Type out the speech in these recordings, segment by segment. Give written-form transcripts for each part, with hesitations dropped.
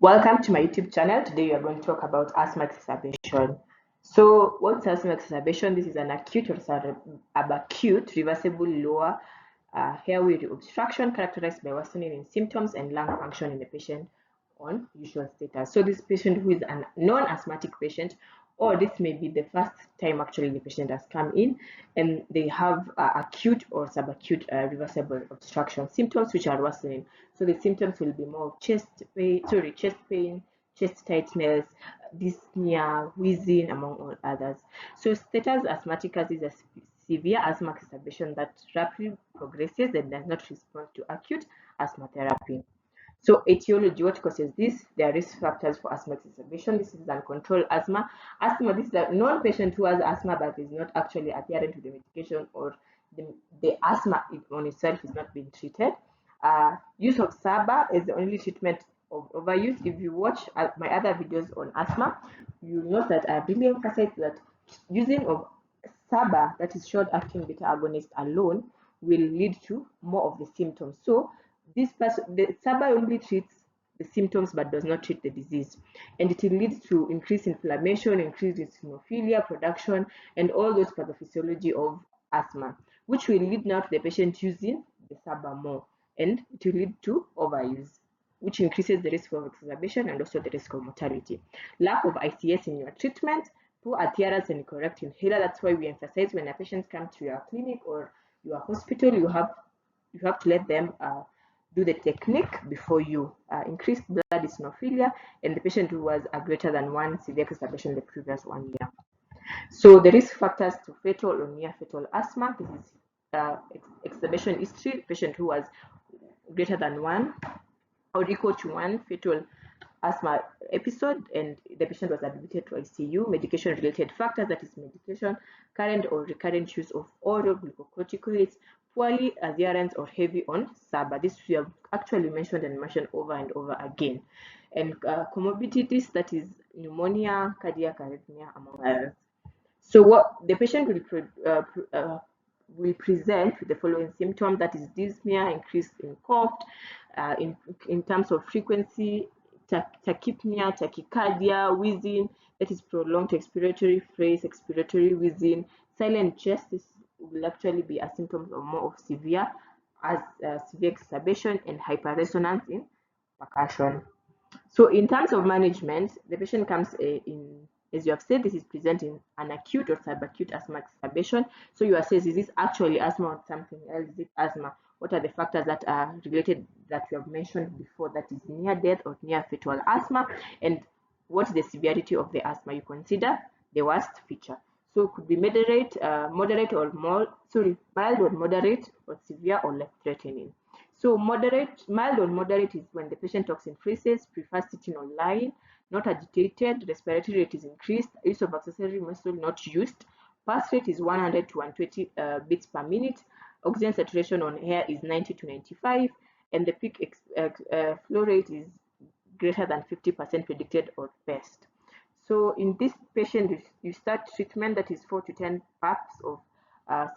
Welcome to my YouTube channel. Today we are going to talk about asthma exacerbation. So, what's asthma exacerbation? This is an acute or subacute reversible lower airway obstruction characterized by worsening in symptoms and lung function in the patient on usual status. So, this patient who is a non-asthmatic patient, or this may be the first time actually the patient has come in, and they have acute or subacute reversible obstruction symptoms which are worsening. So the symptoms will be more chest pain, chest tightness, dyspnea, wheezing, among all others. So status asthmaticus is a severe asthma exacerbation that rapidly progresses and does not respond to acute asthma therapy. So etiology, what causes this? There are risk factors for asthma exacerbation. This is uncontrolled asthma. Asthma, this is a non-patient who has asthma but is not actually adherent to the medication, or the asthma on itself is not being treated. Use of SABA is the only treatment of overuse. If you watch my other videos on asthma, you know that I really emphasize that using of SABA, that is short-acting beta agonist alone, will lead to more of the symptoms. So this person, the SABA only treats the symptoms but does not treat the disease, and it will lead to increased inflammation, increased eosinophilia production, and all those pathophysiology of asthma, which will lead now to the patient using the SABA more, and it will lead to overuse, which increases the risk of exacerbation and also the risk of mortality. Lack of ICS in your treatment, poor adherence and correct inhaler. That's why we emphasize when a patient comes to your clinic or your hospital, you have to let them do the technique before you increase blood eosinophilia, and the patient who was a greater than one severe exacerbation the previous 1 year. So the risk factors to fatal or near fatal asthma, this is exacerbation history, patient who was greater than one or equal to one fatal asthma episode, and the patient was admitted to ICU. Medication related factors, that is medication, current or recurrent use of oral glucocorticoids, poorly adherence or heavy on SABA. This we have actually mentioned over and over again. And comorbidities, that is pneumonia, cardiac arrhythmia, among others. So what the patient will present with the following symptoms, that is dyspnea, increase in cough, in terms of frequency, tachypnea, tachycardia, wheezing, that is prolonged expiratory phrase, expiratory wheezing, silent chest. This will actually be a symptom of more of severe exacerbation, and hyperresonance in percussion. So in terms of management, the patient comes in, as you have said, this is presenting an acute or subacute asthma exacerbation. So you assess, is this actually asthma or something else? Is it asthma? What are the factors that are related that we have mentioned before, that is near death or near fatal asthma? And what's the severity of the asthma? You consider the worst feature. So it could be moderate or mild or moderate, or severe or life-threatening. So mild or moderate is when the patient talks in phrases, prefers sitting or lying, not agitated, respiratory rate is increased, use of accessory muscle not used, pulse rate is 100 to 120 beats per minute, oxygen saturation on air is 90 to 95, and the peak flow rate is greater than 50% predicted or best. So in this patient, you start treatment, that is 4 to 10 puffs of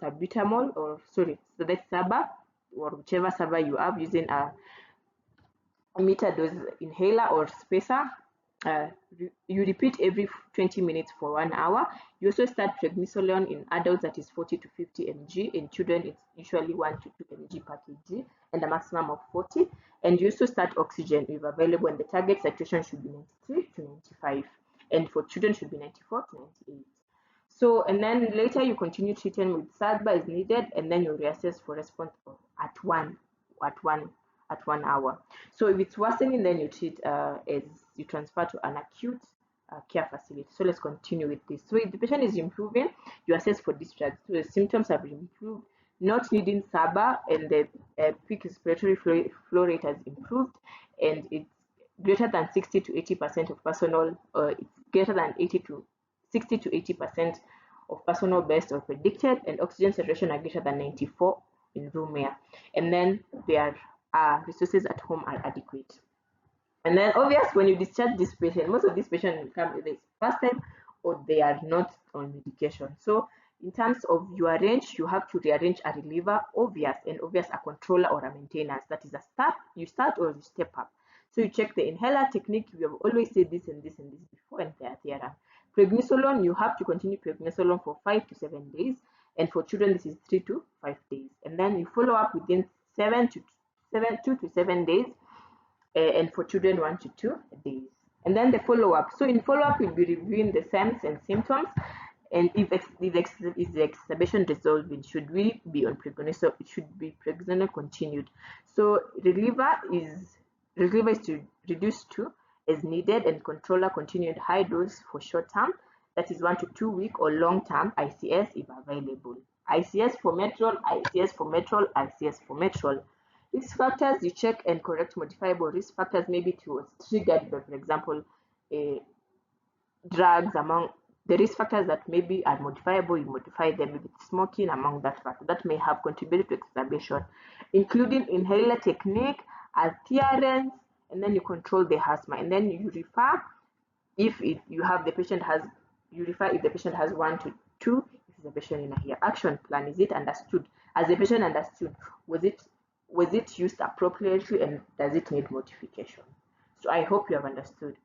salbutamol, so that's SABA, or whichever SABA you have, using a meter dose inhaler or spacer. You repeat every 20 minutes for 1 hour. You also start prednisolone in adults, that is 40 to 50 mg. In children, it's usually 1 to 2 mg per kg, and a maximum of 40. And you also start oxygen if available, and the target saturation should be 93 to 95, and for children should be 94 to 98. So, and then later you continue treating with SABA as needed, and then you reassess for response at one at one at 1 hour. So if it's worsening, then you treat as you transfer to an acute care facility. So let's continue with this. So if the patient is improving, you assess for discharge. So the symptoms have improved, not needing SABA, and the peak respiratory flow rate has improved, and it's greater than 60 to 80% of personal, it's greater than 80 to 60 to 80% of personal best or predicted, and oxygen saturation are greater than 94 in room air, and then their resources at home are adequate. And then obvious, when you discharge this patient, most of these patients come either first time or they are not on medication. So in terms of you arrange, you have to rearrange a reliever, obvious, and obvious a controller or a maintenance. That is a start, you start or you step up. So you check the inhaler technique. We have always said this and this and this before, and they are there. Prednisolone, you have to continue prednisolone for 5 to 7 days, and for children this is 3 to 5 days, and then you follow up within 2 to 7 days, and for children 1 to 2 days. And then the follow-up. So in follow-up, we'll be reviewing the signs and symptoms, and if the exacerbation resolved, should we be on prednisone? It should be prednisone continued. So reliever is to reduce to as needed, and controller continued high dose for short term, that is 1 to 2 week, or long term ICS if available. ICS for metral, ICS for metral, ICS for metral. Risk factors, you check and correct modifiable risk factors. Maybe it was triggered by, for example, drugs. Among the risk factors that maybe are modifiable, you modify them. Maybe smoking among that factor that may have contributed to exacerbation, including inhaler technique, adherence, and then you control the asthma, and then you refer if you have the patient has you refer if the patient has 1 to 2 exacerbation in a year. Action plan, is it understood? As the patient understood, was it used appropriately, and does it need modification? So I hope you have understood.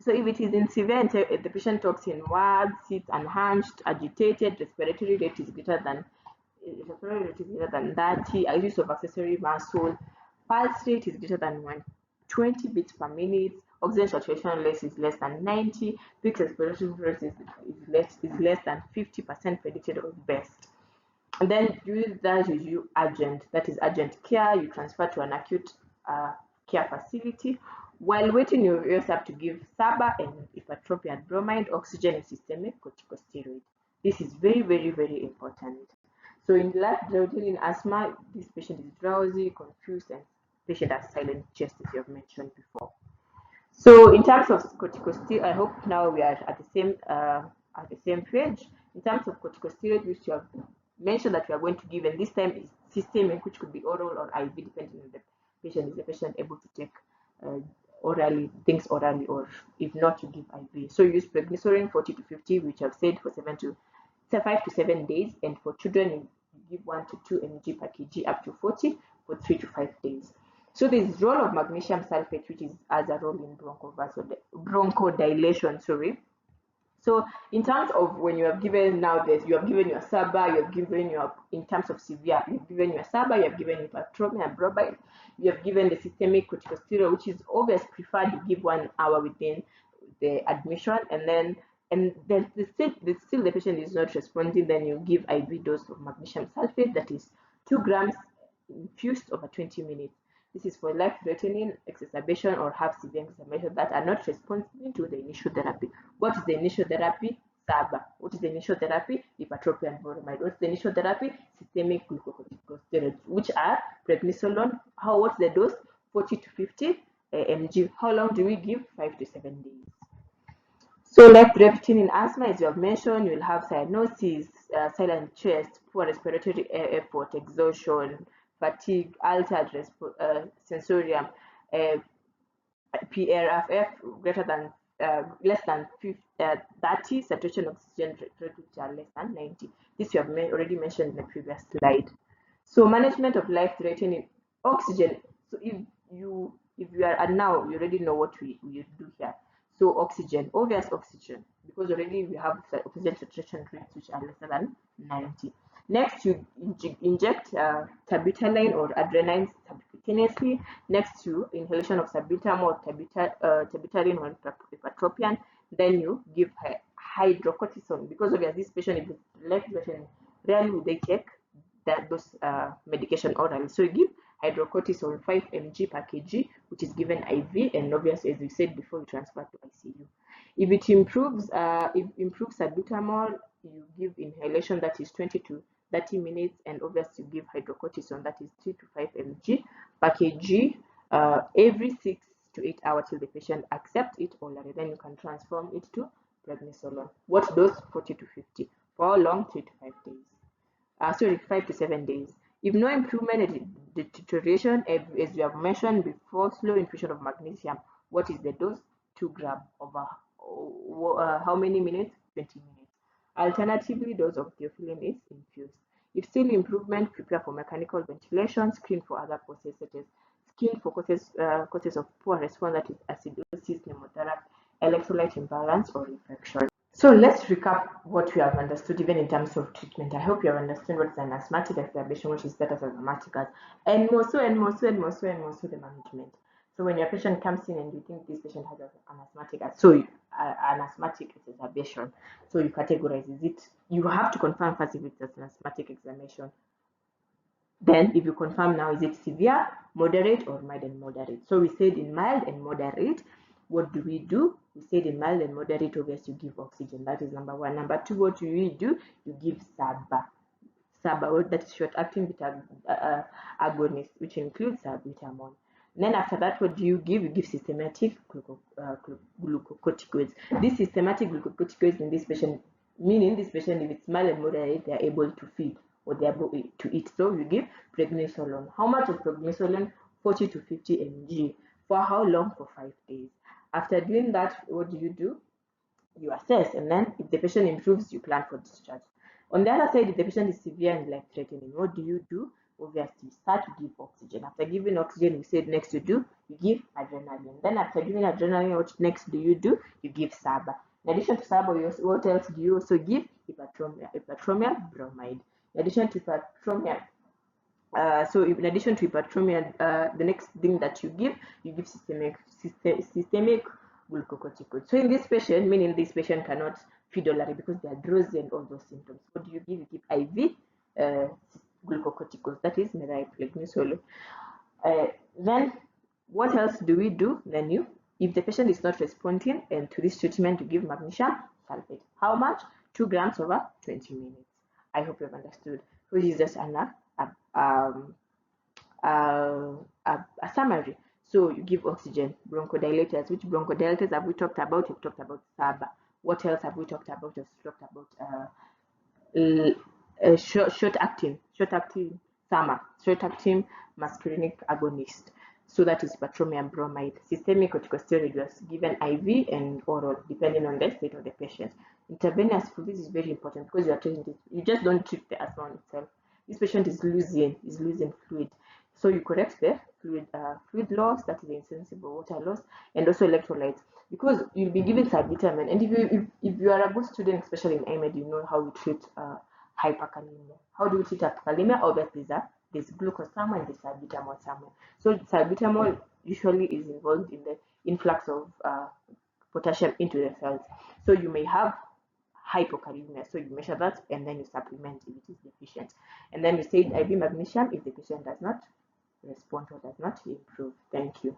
So if it is in severe, if the patient talks in words, sits unhunched, agitated, respiratory rate is greater than 30, use of accessory muscle, pulse rate is greater than 120 beats per minute, oxygen saturation is less than 90, peak respiration rate is less than 50% predicted or best. And then use that is you urgent, that is urgent care. You transfer to an acute care facility. While waiting, you also have to give SABA and ipratropium bromide, oxygen, and systemic corticosteroid. This is very, very, very important. So in life-threatening asthma, this patient is drowsy, confused, and patient has silent chest, as you have mentioned before. So in terms of corticosteroid, I hope now we are at the same page. In terms of corticosteroid, which you have mentioned that we are going to give, and this time is systemic, which could be oral or IV, depending on the patient. Is the patient able to take things orally, or if not, you give IV. So you use prednisolone 40 to 50, which I've said for 5 to 7 days, and for children you give 1 to 2 mg per kg up to 40 for 3 to 5 days. So there's role of magnesium sulfate, which is as a role in bronchodilation. So in terms of when you have given now this, you have given your SABA, you have given your, in terms of severe, you have given your SABA, you have given your ipratropium and bromide, you have given the systemic corticosteroid, which is always preferred to give 1 hour within the admission, and then still the patient is not responding, then you give IV dose of magnesium sulfate, that is 2 grams infused over 20 minutes. This is for life-threatening exacerbation or have severe exacerbation that are not responding to the initial therapy. What is the initial therapy? SABA. What is the initial therapy? Ipratropium and bromide. What's the initial therapy? Systemic glucocorticosteroids, which are prednisolone. What's the dose? 40 to 50 mg. How long do we give? 5 to 7 days. So life-threatening in asthma, as you have mentioned, you will have cyanosis, silent chest, poor respiratory effort, exhaustion, fatigue, altered sensorium, PRFF greater than less than 30, saturation oxygen rate which are less than 90. This you have already mentioned in the previous slide. So management of life-threatening oxygen. So if you are now, you already know what we do here. So oxygen, obvious oxygen, because already we have oxygen saturation rates which are less than 90. Next, you inject terbutaline or adrenaline subcutaneously. Next, you inhalation of salbutamol or terbutaline or ipratropium. Then you give hydrocortisone, because obviously this patient is life-threatening. Rarely will they take those medication orally. So you give hydrocortisone 5 mg per kg, which is given IV, and obviously, as we said before, you transfer to ICU. If it improves salbutamol, you give inhalation that is 20 to 30 minutes, and obviously you give hydrocortisone that is 3 to 5 mg per kg every 6 to 8 hours till the patient accepts it orally. Then you can transform it to prednisolone. What dose? 40 to 50. For how long? 3 to 5 days. 5 to 7 days. If no improvement, deterioration, as we have mentioned before, slow infusion of magnesium. What is the dose? 2 grams over how many minutes? 20 minutes. Alternatively, dose of theophylline is infused. If still improvement, prepare for mechanical ventilation, screen for other causes such as skin for causes of poor response, that is acidosis, pneumothorax, electrolyte imbalance, or infection. So let's recap what we have understood even in terms of treatment. I hope you have understood what is an asthmatic exacerbation, which is status asthmatic, and more so and more so and more so and more so the management. So when your patient comes in and you think this patient has an asthmatic, an asthmatic exacerbation, so you categorize, is it, you have to confirm first if it's an asthmatic exacerbation. Then if you confirm now, is it severe, moderate, or mild and moderate? So we said in mild and moderate, what do? We said in mild and moderate, obviously you give oxygen. That is number one. Number two, what do? You give SABA. SABA, that is short-acting beta agonist, which includes salbutamol. Then after that, what do? You give systematic glucocorticoids. These systematic glucocorticoids in this patient, meaning this patient, if it's mild and moderate, they are able to feed or they are able to eat. So you give prednisolone. How much of prednisolone? 40 to 50 mg. For how long? For 5 days. After doing that, what do? You assess, and then if the patient improves, you plan for discharge. On the other side, if the patient is severe and life-threatening, what do? Obviously, start to give oxygen. After giving oxygen, we said next to do, you give adrenaline. Then after giving adrenaline, what next do? You give SABA. In addition to SABA, what else do you also give? Hypertrophic bromide. In addition to hypertrophic, so in addition to hypertrophic, the next thing that you give systemic glucocorticoid. So in this patient, meaning this patient cannot feed orally because they are drowsy and all those symptoms. What do? You give IV glucocorticoids, that is methylprednisolone. Then what else do we do? Then if the patient is not responding and to this treatment, you give magnesium sulfate. How much? 2 grams over 20 minutes. I hope you have understood. Which is just a summary. So you give oxygen, bronchodilators. Which bronchodilators have we talked about? We've talked about SABA. What else have we talked about? We've talked about short-acting SAMA, short-acting muscarinic agonist. So that is patromium bromide. Systemic corticosteroid was given IV and oral, depending on the state of the patient. Intravenous fluid is very important because you are treating it. You just don't treat the asthma itself. This patient is losing fluid. So you correct the fluid loss, that is the insensible water loss, and also electrolytes, because you'll be given salbutamol. And if you are a good student, especially in AMED, you know how we treat hyperkalemia. How do we treat hyperkalemia? Obviously, there's glucose somewhere and there's salbutamol somewhere. So salbutamol usually is involved in the influx of potassium into the cells. So you may have hypokalemia. So you measure that and then you supplement if it is deficient. And then you say IV magnesium if the patient does not respond or does not improve. Thank you.